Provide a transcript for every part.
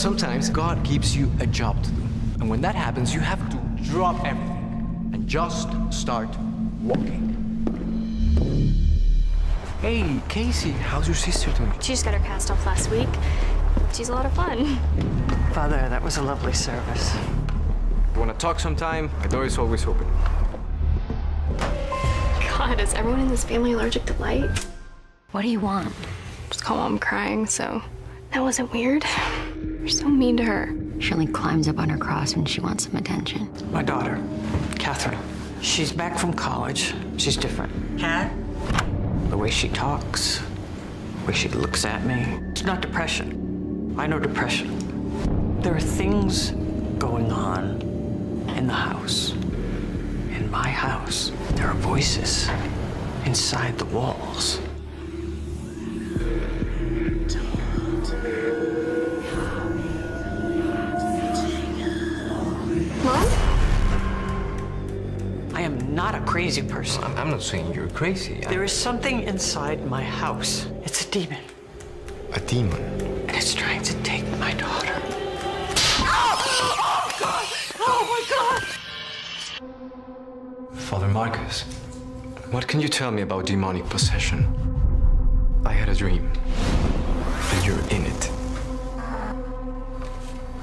Sometimes God gives you a job to do. And when that happens, you have to drop everything and just start walking. Hey, Casey, how's your sister doing? She just got her cast off last week. She's a lot of fun. Father, that was a lovely service. You want to talk sometime? My door is always open. God, is everyone in this family allergic to light? What do you want? Just call Mom crying, so that wasn't weird. You're so mean to her. She only climbs up on her cross when she wants some attention. My daughter, Catherine. She's back from college. She's different. Cat? The way she talks, the way she looks at me. It's not depression. I know depression. There are things going on in the house. In my house, there are voices inside the walls. Mom? I am not a crazy person. I'm not saying you're crazy. There is something inside my house. It's a demon. A demon? And it's trying to take my daughter. Oh God! Oh my God! Father Marcus, what can you tell me about demonic possession? I had a dream, and you're in it.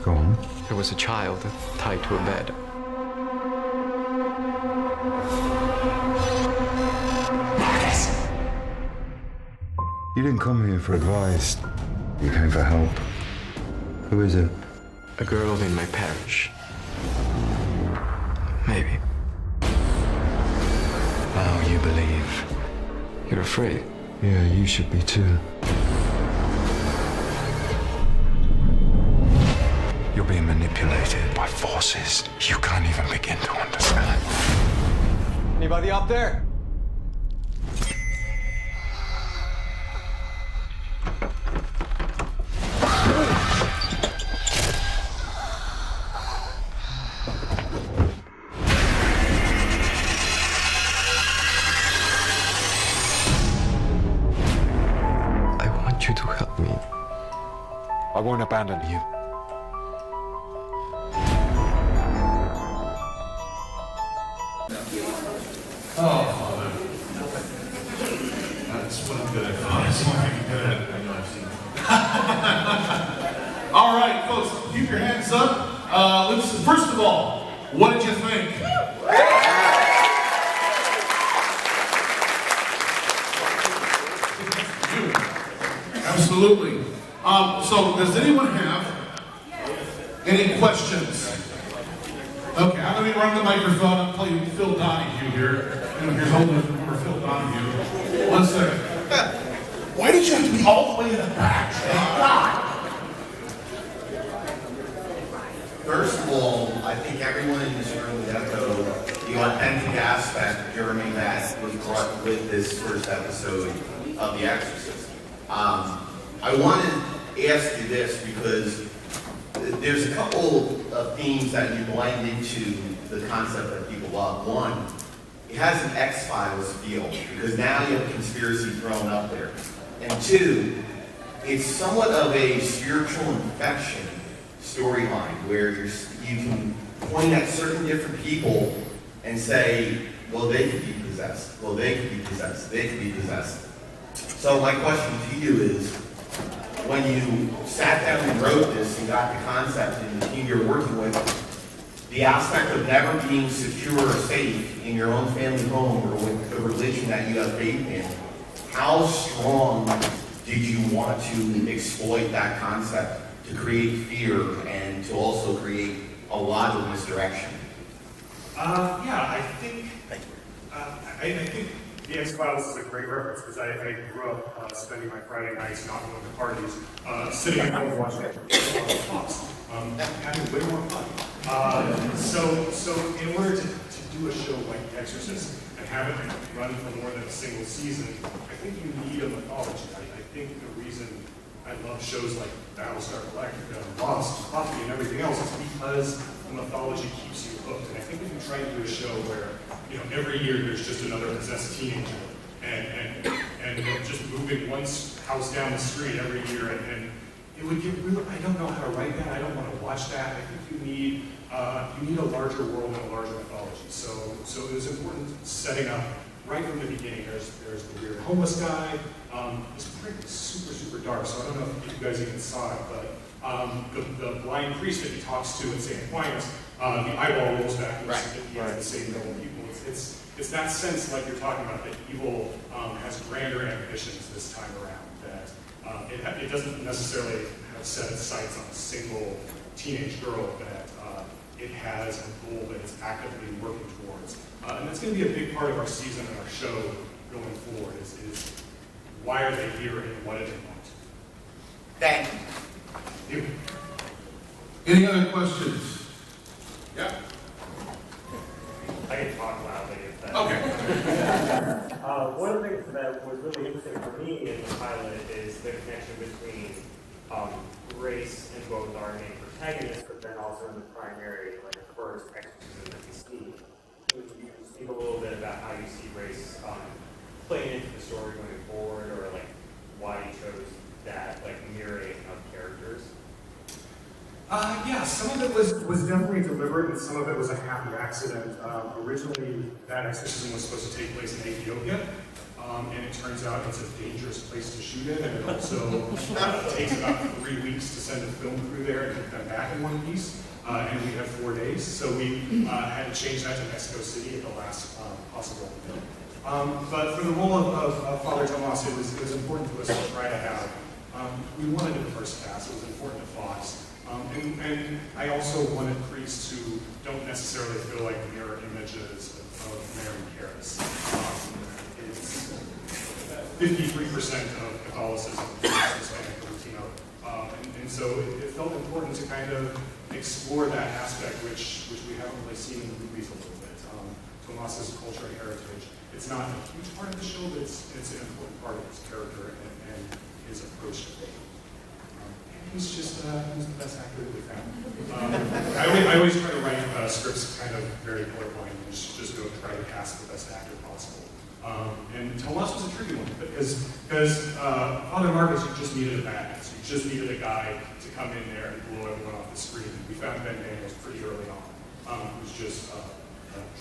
Go on. There was a child tied to a bed. Marcus! You didn't come here for advice. You came for help. Who is it? A girl in my parish. Maybe. Now you believe. You're afraid? Yeah, you should be too. You're being manipulated by forces you can't even begin to understand. Anybody up there? I want you to help me. I won't abandon you. That's what I'm good at. Oh, that's what I'm good at. I know I've seen it. All right, folks, keep your hands up. First of all, what did you think? Absolutely. So, does anyone have any questions? Okay, I'm going to run the microphone and play Phil Donahue here. Here's holding for Phil Donahue. 1 second. Why did you have to be all the way in the back? Thank God. First of all, I think everyone in this room would echo the authentic aspect, Jeremy, that was brought with this first episode of The Exorcist. I want to ask you this because there's a couple of themes that you blend into the concept that people love. One, it has an X-Files feel because now you have conspiracy thrown up there. And two, it's somewhat of a spiritual infection storyline where you can point at certain different people and say, well, they could be possessed. Well, they could be possessed. They could be possessed. So my question to you is, when you sat down and wrote this and got the concept and the team you're working with, the aspect of never being secure or safe in your own family home or with the religion that you have faith in, how strong did you want to exploit that concept to create fear and to also create a lot of misdirection? Yeah, I think The X-Files is a great reference because I grew up spending my Friday nights not going to parties, sitting at home watching talks, having way more fun. So in order to do a show like The Exorcist and have it run for more than a single season, I think you need a mythology. I think the reason I love shows like Battlestar Galactica, Lost, Buffy, and everything else is because the mythology keeps you hooked. And I think if you try to do a show where, every year there's just another possessed teenager, and just moving one house down the street every year, and it would get really, I don't know how to write that, I don't want to watch that. I think you need a larger world and a larger mythology. So it was important setting up right from the beginning. There's the weird homeless guy. This print is super, super dark, so I don't know if you guys even saw it, but the blind priest that he talks to in St. Aquinas, the eyeball rolls back and he has the same normal people. It's that sense, like you're talking about, that evil has grander ambitions this time around, that it doesn't necessarily have set its sights on a single teenage girl, that it has a goal that it's actively working towards. And that's going to be a big part of our season and our show going forward, is why are they here and what do they want? Thank you. Any other questions? Yeah. I can talk loudly if that. Okay. One of the things that was really interesting for me in the pilot is the connection between race in both our main protagonists, but then also in the primary, like the first exorcism that we see. Would you speak a little bit about how you see race playing into the story going forward, or like why you chose that like mirroring of characters? Yeah, some of it was definitely deliberate, and some of it was a happy accident. Originally, that exorcism was supposed to take place in Ethiopia, and it turns out it's a dangerous place to shoot it, and it also takes about 3 weeks to send a film crew there and get them back in one piece, and we had 4 days, so we had to change that to Mexico City at the last possible minute. But for the role of Father Tomas, it was important to us to try to have, we wanted a diverse cast, it was important to Fox. And I also wanted priests who don't necessarily feel like mirror images of Mary Harris. It's 53% of Catholicism is Hispanic or Latino. And so it felt important to kind of explore that aspect, which we haven't really seen in the movies a little bit. Tomas's culture and heritage. It's not a huge part of the show, but it's an important part of his character and his approach to faith. He's just he's the best actor that we found. I always try to write scripts kind of very colorblind and just go try to cast the best actor possible. And Tomas was a tricky one because Father Marcus, you just needed a badass. You just needed a guy to come in there and blow everyone off the screen. We found Ben Daniels pretty early on, who's just a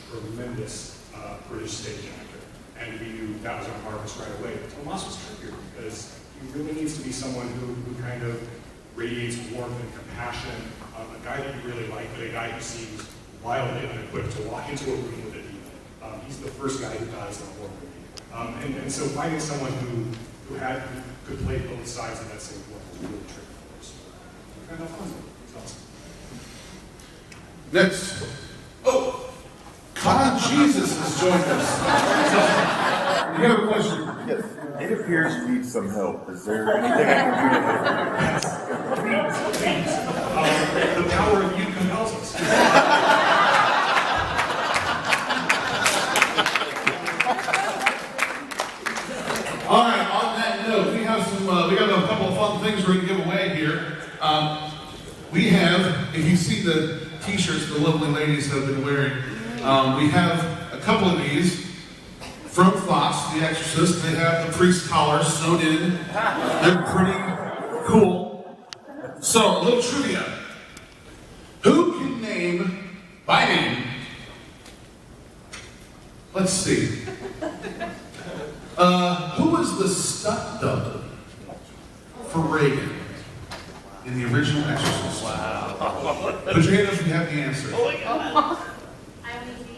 tremendous British stage actor. And we knew that was on Marcus right away. But Tomas was trickier because he really needs to be someone who kind of radiates warmth and compassion, a guy that you really like, but a guy who seems wildly unequipped to walk into a room with a demon. He's the first guy who dies in a horror movie. And so finding someone who could play both sides of that same coin was really tricky for us. We found out fun. It's awesome. Next. Oh, Con Jesus has joined us. You have a question? Yes. It appears you need some help. Is there anything I can do to help? Please. The power of youth compels us. All right, on that note, we have we got a couple of fun things we're going to give away here. We have, if you see the t-shirts the lovely ladies have been wearing, we have a couple of these. From Fox, The Exorcist, they have the priest collars sewed in. They're pretty cool. So, a little trivia. Who can name, by name, let's see. Who was the stunt double for Reagan in the original Exorcist? Wow. Put your hand up if you have the answer. Oh my God.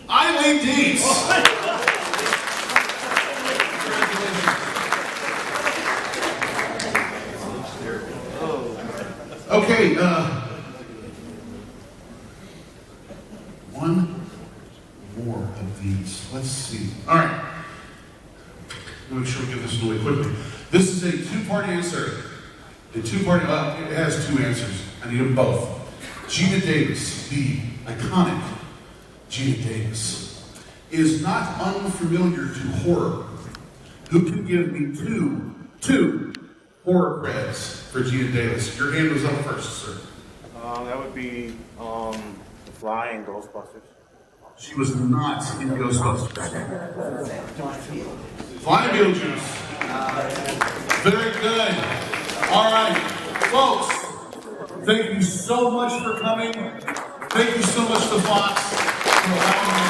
Eileen Dietz. Okay, one more of these. Let's see. All right. Make sure we get this away quickly. This is a two-part answer. It has two answers. I need them both. Gina Davis, the iconic Gina Davis, is not unfamiliar to horror. Who can give me two horror creds for Gina Davis? Your hand was up first, sir. That would be The Fly and Ghostbusters. She was not in Ghostbusters. Fly and Beetlejuice. Very good. All right. Folks, thank you so much for coming. Thank you so much to Fox for allowing me.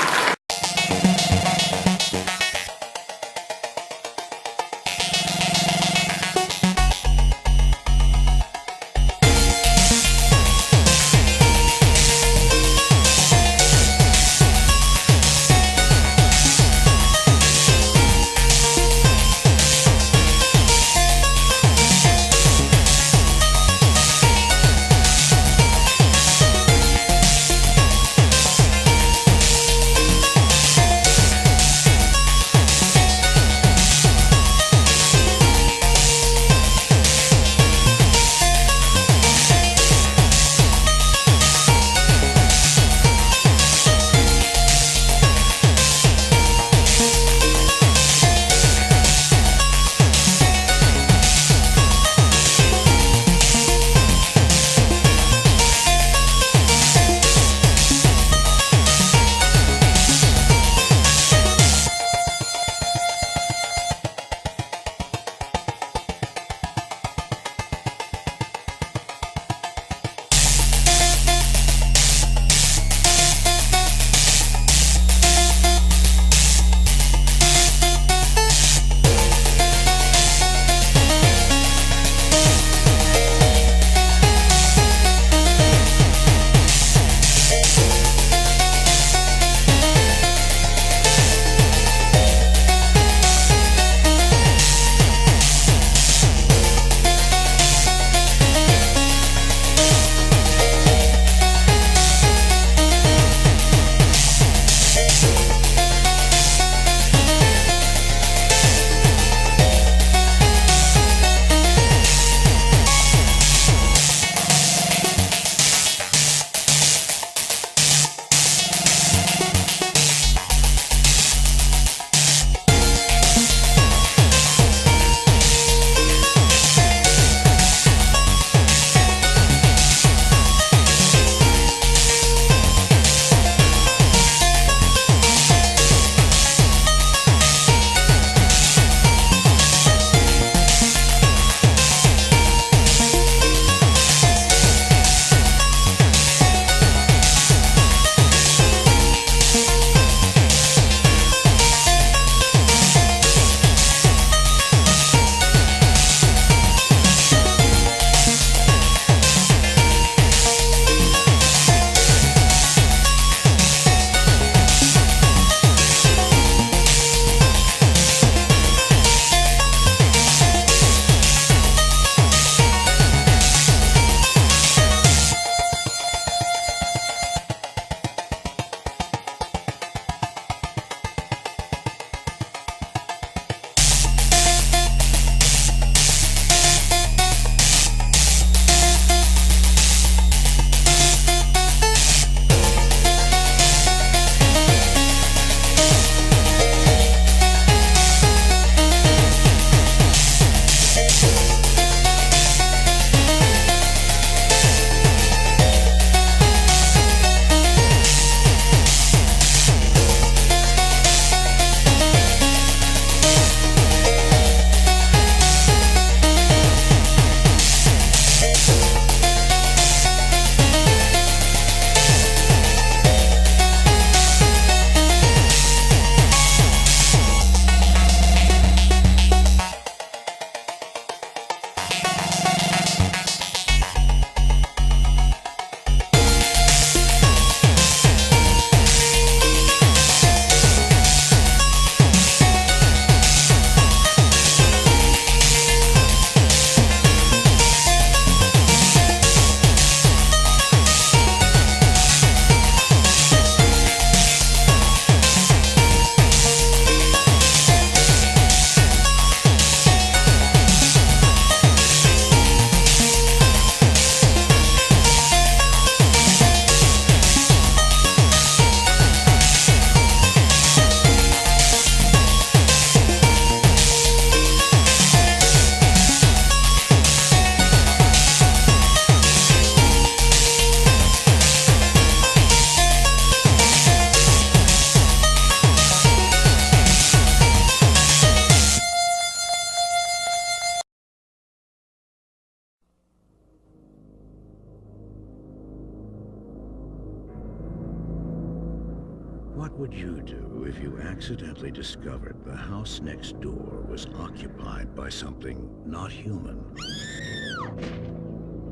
What would you do if you accidentally discovered the house next door was occupied by something not human?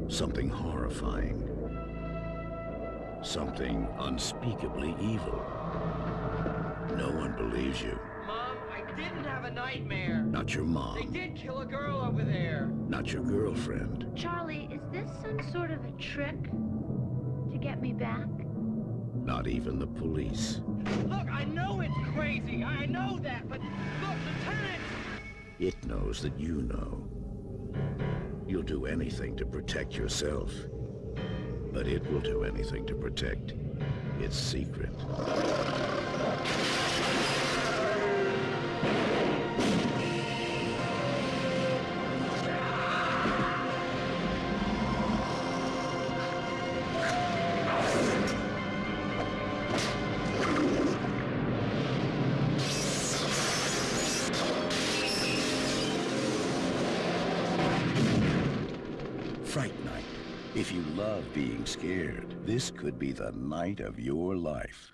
Something horrifying. Something unspeakably evil. No one believes you. Mom, I didn't have a nightmare. Not your mom. They did kill a girl over there. Not your girlfriend. Charlie, is this some sort of a trick to get me back? Not even the police. Look, I know it's crazy. I know that, but look, Lieutenant! It knows that you know. You'll do anything to protect yourself, but it will do anything to protect its secret. Fright Night. If you love being scared, this could be the night of your life.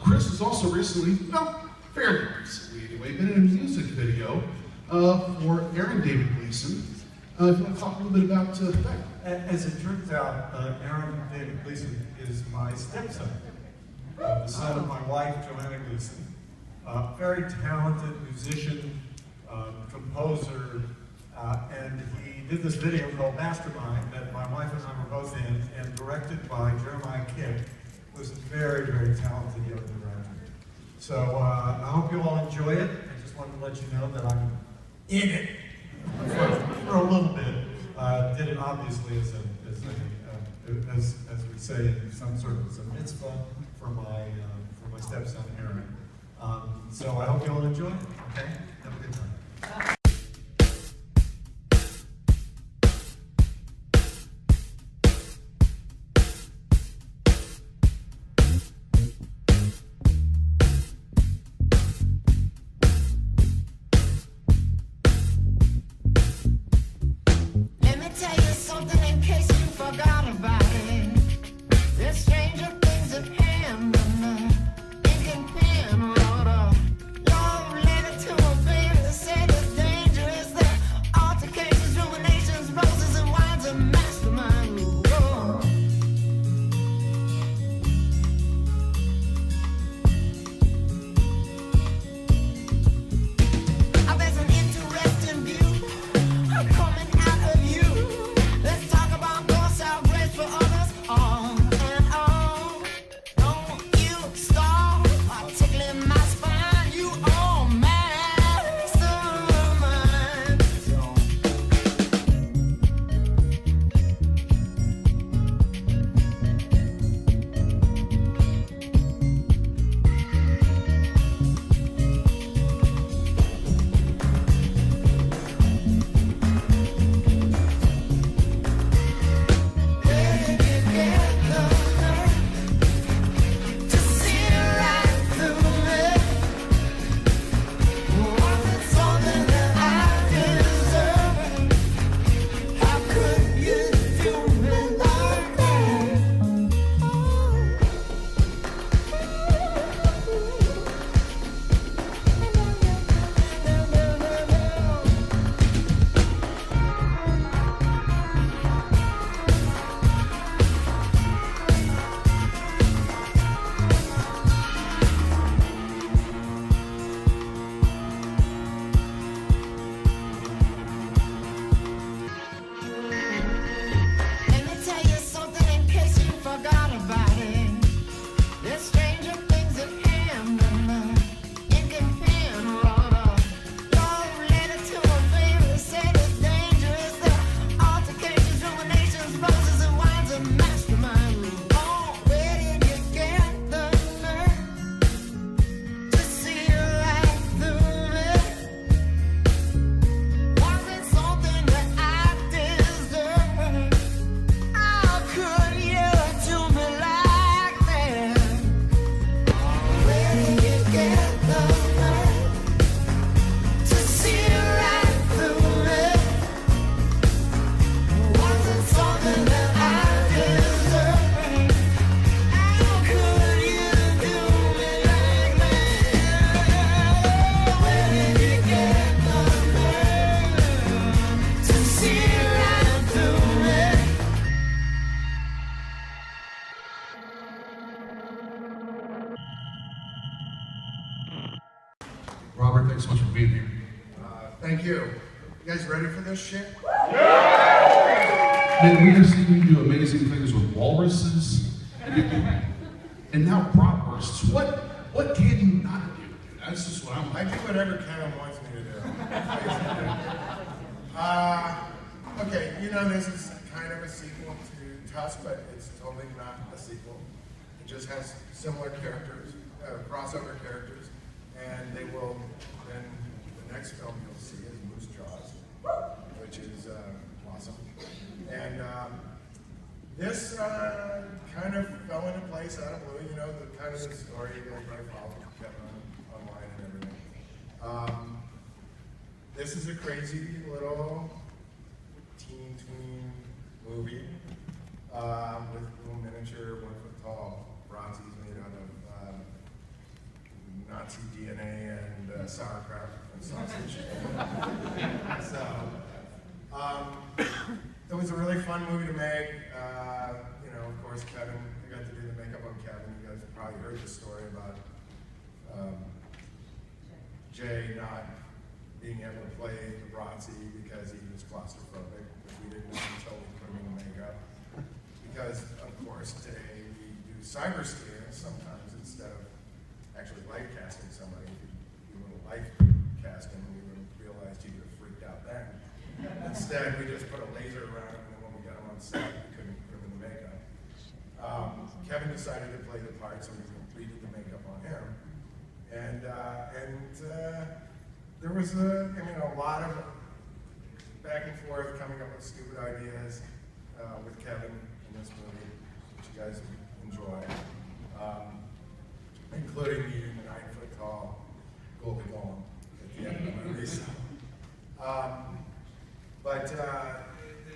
Chris has also recently, fairly recently anyway, been in a music video for Aaron David Gleason. If you want to talk a little bit about that. As it turns out, Aaron David Gleason is my stepson, the son of my wife, Joanna Gleason. Very talented musician, composer, and he did this video called Mastermind that my wife and I were both in, and directed by Jeremiah Kidd, who is a very, very talented young director. So I hope you all enjoy it. I just wanted to let you know that I'm in it for a little bit. Did it obviously as we say in some sort of a mitzvah for my stepson Aaron. So I hope you all enjoy it. Okay, have a good time. To a so much for being here. Thank you. You guys ready for this shit? Man, we have seen you do amazing things with walruses and now bratwursts. What can you not do? That's just what I'm I do whatever Kevin wants me to do. Okay, you know this is kind of a sequel to Tusk, but it's totally not a sequel. It just has similar characters, crossover characters, and they will, then the next film you'll see is Moose Jaws, which is awesome. And this kind of fell into place out of blue, you know, the kind of the story that I followed Kevin online and everything. This is a crazy little teen tween movie with little miniature 1 foot tall Razzies made out of Nazi DNA and sauerkraut and sausage. So, it was a really fun movie to make. You know, of course, Kevin, I got to do the makeup on Kevin. You guys have probably heard the story about Jay not being able to play the Razzie because he was claustrophobic, which we didn't know until we put him in the makeup. Because, of course, today we do cyber scans sometimes instead of actually light casting somebody. If you were to light cast him, we would have realized he would have freaked out then. Instead, we just put a laser around him, and then when we got him on set, we couldn't put him in the makeup. Kevin decided to play the part, so we completed the makeup on him. And there was a lot of back and forth coming up with stupid ideas with Kevin in this movie, which you guys enjoy, including meeting the 9 foot tall golden golem at the end of the movie. So,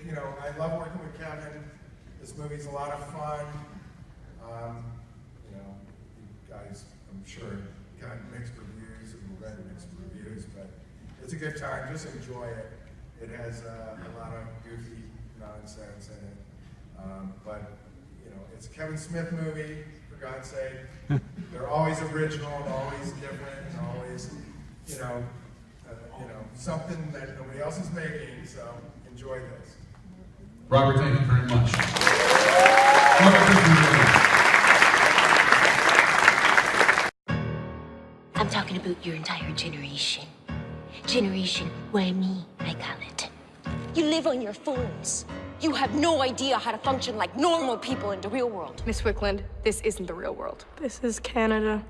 you know, I love working with Kevin. This movie's a lot of fun. You know, you guys, I'm sure, got mixed reviews and read mixed reviews, but it's a good time. Just enjoy it. It has a lot of goofy nonsense in it. But, you know, it's a Kevin Smith movie, for God's sake. They're always original and always different and always, you know, something that nobody else is making, so enjoy this. Robert, thank you very much. I'm talking about your entire generation. Generation Y, I call it. You live on your phones. You have no idea how to function like normal people in the real world. Miss Wickland, this isn't the real world. This is Canada.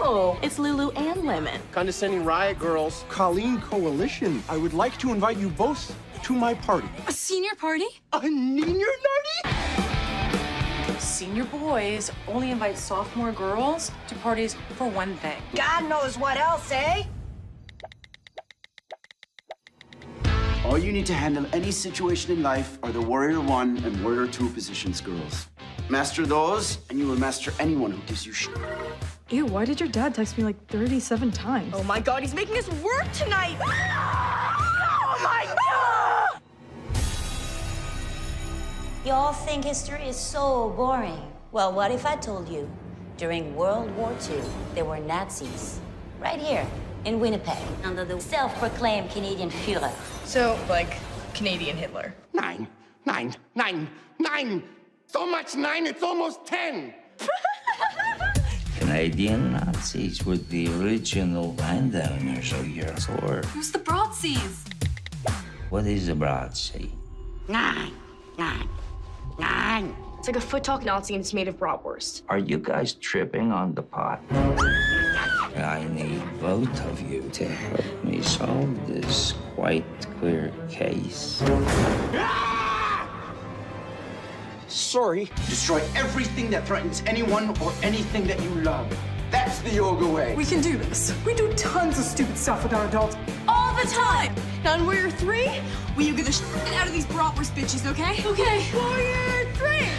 Oh, it's Lulu and Lemon. Condescending riot girls. Colleen Coalition. I would like to invite you both to my party. A senior party? A senior party? Senior boys only invite sophomore girls to parties for one thing. God knows what else, eh? All you need to handle any situation in life are the Warrior 1 and Warrior 2 positions, girls. Master those, and you will master anyone who gives you shit. Ew, why did your dad text me like 37 times? Oh my God, he's making us work tonight! Oh my God! Y'all think history is so boring. Well, what if I told you during World War II, there were Nazis right here in Winnipeg under the self-proclaimed Canadian Führer. So, like, Canadian Hitler. 9, 9, 9, 9! So much 9, it's almost 10! Canadian Nazis were the original landowners of your sword. Who's the Broadseas? What is a broadsea? 9, 9, 9. It's like a foot-talk Nazi and it's made of bratwurst. Are you guys tripping on the pot? I need both of you to help me solve this quite clear case. Sorry. Destroy everything that threatens anyone or anything that you love. That's the yoga way. We can do this. We do tons of stupid stuff with our adults all the time. Now in Warrior 3, we you get the shit out of these bratwurst bitches, okay? Okay. Warrior 3!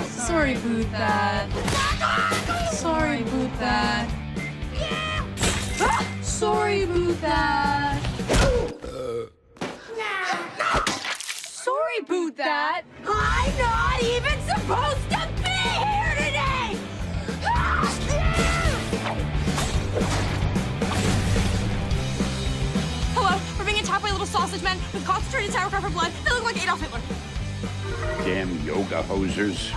Sorry, boot that. Sorry, boot that. Sorry, boot that. Sorry, boot that. I'm not even supposed to be here! sausage men with concentrated sauerkraut for blood. They look like Adolf Hitler. Damn yoga hosers.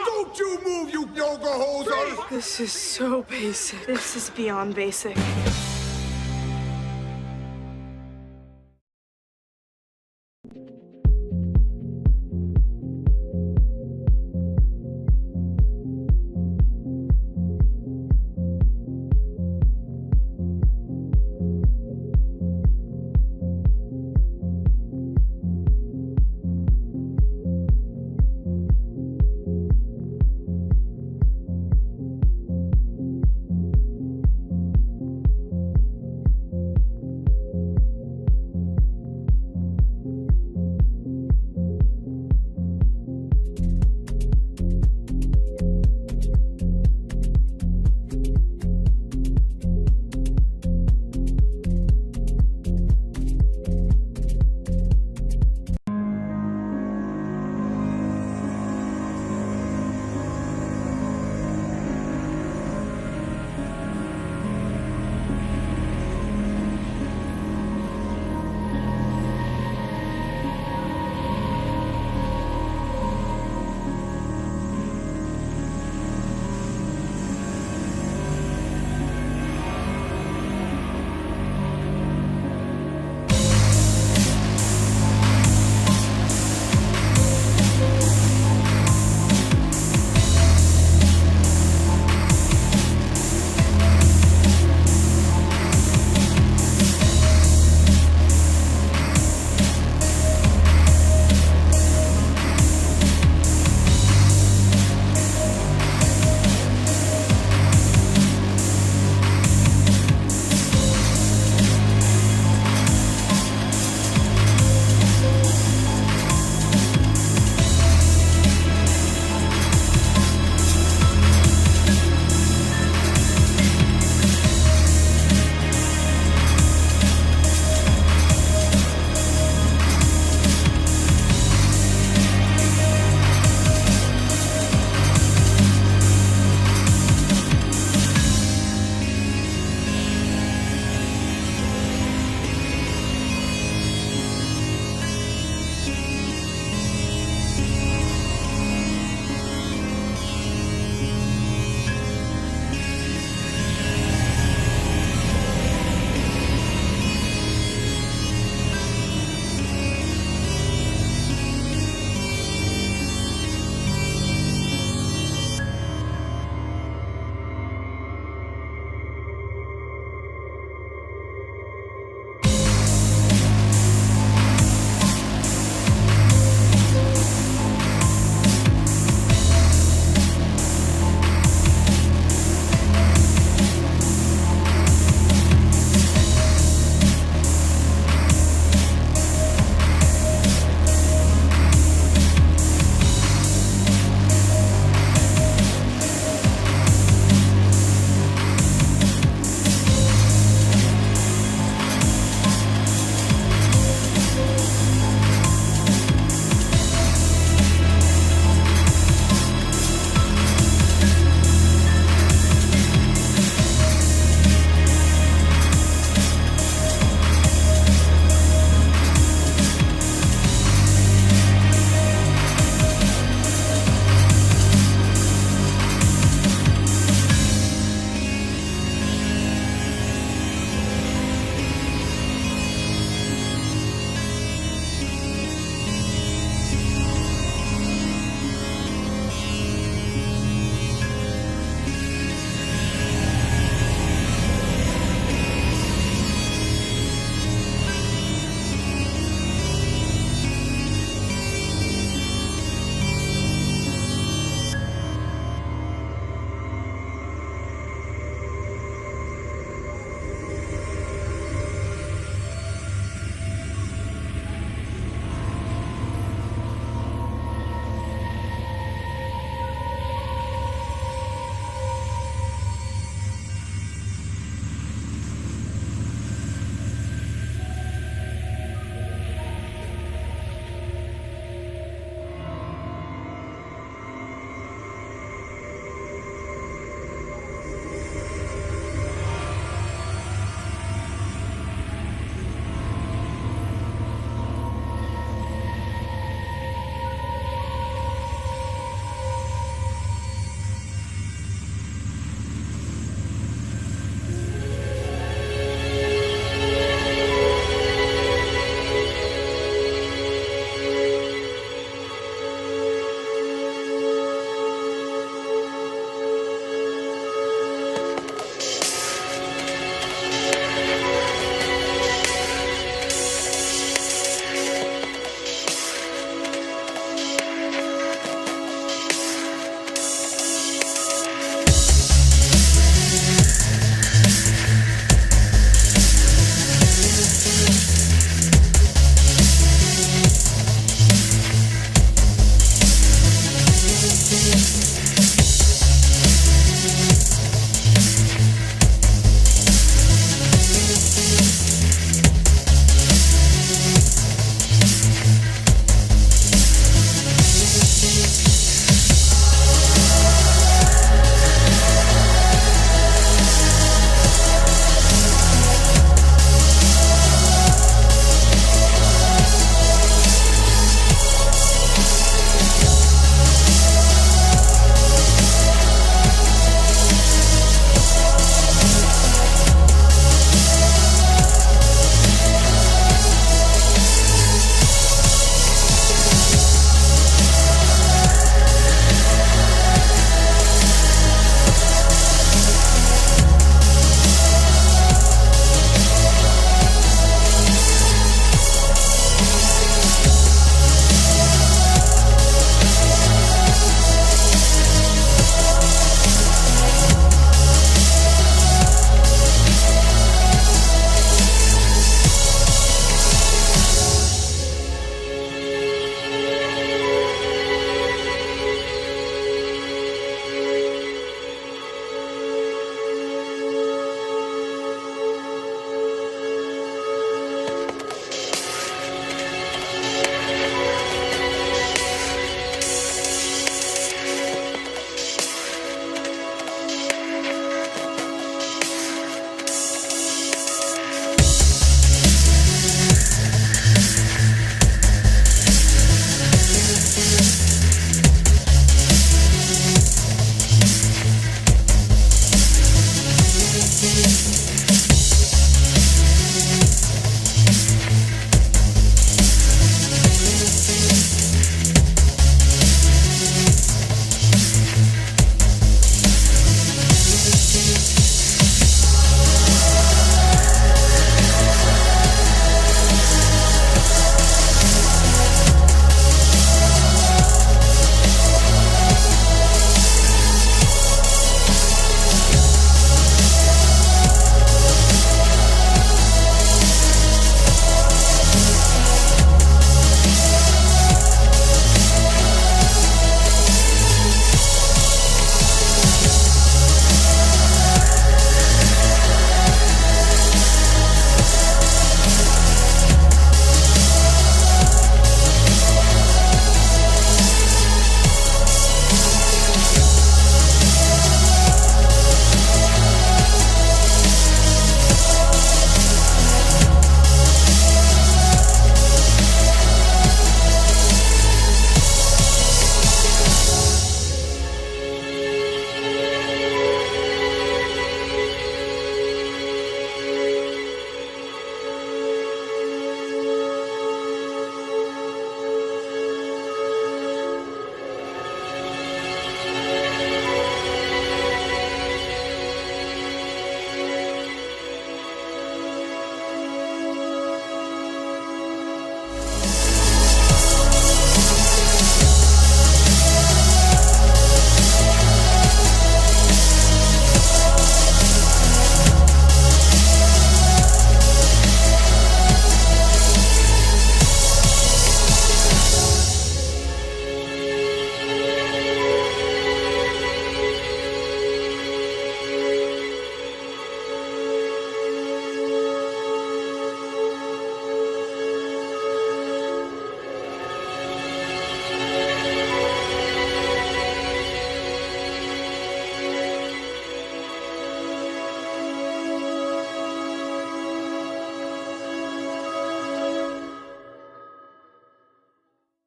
Don't you move, you yoga hoser! This is so basic. This is beyond basic.